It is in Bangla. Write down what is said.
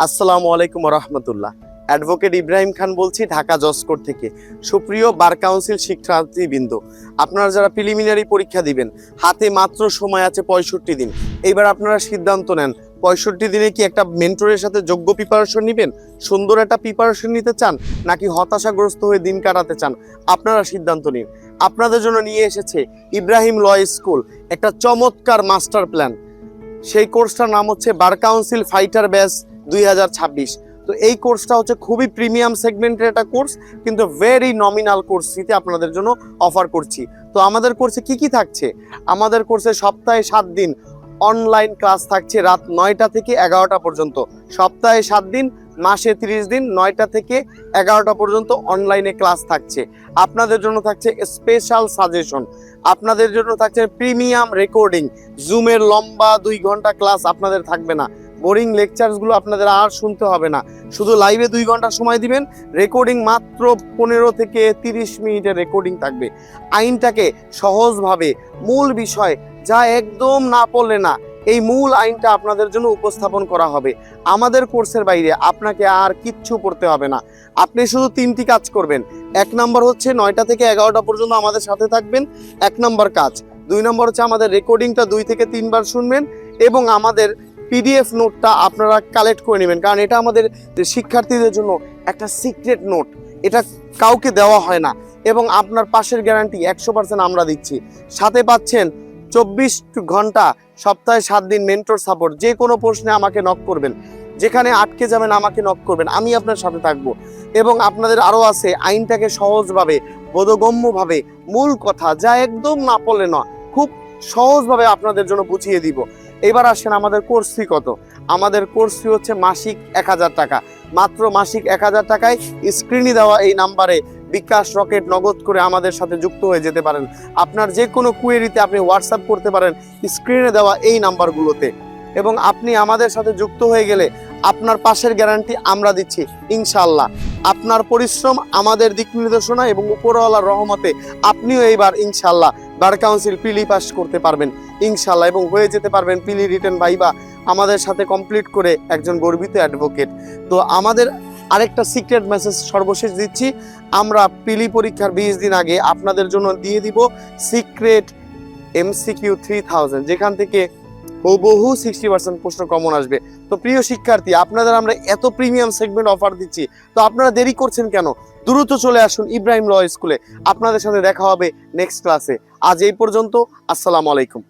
আসসালামু আলাইকুম রহমতুল্লাহ। অ্যাডভোকেট ইব্রাহিম খান বলছি, ঢাকা জসকোর থেকে। সুপ্রিয় বার কাউন্সিল শিক্ষার্থীবৃন্দ, আপনারা যারা প্রিলিমিনারি পরীক্ষা দিবেন, হাতে মাত্র সময় আছে 65 দিন। এইবার আপনারা সিদ্ধান্ত নেন, 65 দিনে কি একটা মেন্টরের সাথে যোগ্য প্রিপারেশন নেবেন, সুন্দর একটা প্রিপারেশন নিতে চান, নাকি হতাশাগ্রস্ত হয়ে দিন কাটাতে চান? আপনারা সিদ্ধান্ত নিন। আপনাদের জন্য নিয়ে এসেছে ইব্রাহিম ল স্কুল একটা চমৎকার মাস্টার প্ল্যান। সেই কোর্সটার নাম হচ্ছে বার কাউন্সিল ফাইটার ব্যাচ 2026। তো এই কোর্সটা হচ্ছে খুবই প্রিমিয়াম সেগমেন্টের একটা কোর্স, কিন্তু ভেরি নমিনাল কোর্স ফিতে আপনাদের জন্য অফার করছি। তো আমাদের কোর্সে কি কি থাকছে? আমাদের কোর্সে সপ্তাহে 7 দিন অনলাইন ক্লাস থাকছে, রাত 9টা থেকে 11টা পর্যন্ত। সপ্তাহে 7 দিন, মাসে 30 দিন, 9টা থেকে 11টা পর্যন্ত অনলাইনে ক্লাস থাকছে। আপনাদের জন্য থাকছে স্পেশাল সাজেশন, আপনাদের জন্য থাকছে প্রিমিয়াম রেকর্ডিং। জুমের লম্বা 2 ঘন্টা ক্লাস আপনাদের থাকবে না, বোরিং লেকচারসগুলো আপনাদের আর শুনতে হবে না। শুধু লাইভে 2 ঘন্টা সময় দিবেন, রেকর্ডিং মাত্র 15 থেকে 30 মিনিটের রেকর্ডিং থাকবে। আইনটাকে সহজভাবে, মূল বিষয় যা একদম না পড়লে না, এই মূল আইনটা আপনাদের জন্য উপস্থাপন করা হবে। আমাদের কোর্সের বাইরে আপনাকে আর কিচ্ছু পড়তে হবে না, আপনি শুধু 3টি কাজ করবেন। 1 নম্বর হচ্ছে 9টা থেকে 11টা পর্যন্ত আমাদের সাথে থাকবেন, 1 নম্বর কাজ। 2 নম্বর হচ্ছে আমাদের রেকর্ডিংটা 2 থেকে 3 বার শুনবেন, এবং আমাদের পিডিএফ নোটটা আপনারা কালেক্ট করে নেবেন, কারণ এটা আমাদের শিক্ষার্থীদের জন্য একটা সিক্রেট নোট, এটা কাউকে দেওয়া হয় না। এবং আপনার পাশের গ্যারান্টি 100% আমরা দিচ্ছি। সাথে পাচ্ছেন 24 ঘন্টা সপ্তাহে 7 দিন মেন্টর সাপোর্ট। যে কোনো প্রশ্নে আমাকে নক করবেন, যেখানে আটকে যাবেন আমাকে নক করবেন, আমি আপনার সাথে থাকবো। এবং আপনাদের আরও আছে আইনটাকে সহজভাবে, বোধগম্যভাবে, মূল কথা যা একদম না পড়লে না, খুব সহজভাবে আপনাদের জন্য বুঝিয়ে দিব। এবার আসেন আমাদের কোর্স ফি কত। আমাদের কোর্স ফি হচ্ছে মাসিক 1000 টাকা, মাত্র মাসিক 1000 টাকায় স্ক্রিনে দেওয়া এই নাম্বারে বিকাশ, রকেট, নগদ করে আমাদের সাথে যুক্ত হয়ে যেতে পারেন। আপনার যে কোনো কুয়েরিতে আপনি হোয়াটসঅ্যাপ করতে পারেন স্ক্রিনে দেওয়া এই নাম্বারগুলোতে। এবং আপনি আমাদের সাথে যুক্ত হয়ে গেলে আপনার পাশের গ্যারান্টি আমরা দিচ্ছি ইনশাআল্লাহ। আপনার পরিশ্রম, আমাদের দিক নির্দেশনা এবং উপরওয়ালার রহমতে আপনিও এইবার ইনশাআল্লাহ বার কাউন্সিল পিলি পাস করতে পারবেন ইনশাআল্লাহ, এবং হয়ে যেতে পারবেন পিলি রিটেন ভাইবা আমাদের সাথে কমপ্লিট করে একজন গর্বিত অ্যাডভোকেট। তো আমাদের আরেকটা সিক্রেট মেসেজ সর্বশেষ দিচ্ছি, আমরা পিলি পরীক্ষার 20 দিন আগে আপনাদের জন্য দিয়ে দিব সিক্রেট MCQ 3000, যেখান থেকে বহু 60% প্রশ্ন কমন আসবে। তো প্রিয় শিক্ষার্থী, আপনাদের আমরা এত প্রিমিয়াম সেগমেন্ট অফার দিচ্ছি, তো আপনারা দেরি করছেন কেন? দ্রুত চলে আসুন ইব্রাহিম ল স্কুলে। আপনাদের সাথে দেখা হবে নেক্সট ক্লাসে। আজ এই পর্যন্ত, আসসালামু আলাইকুম।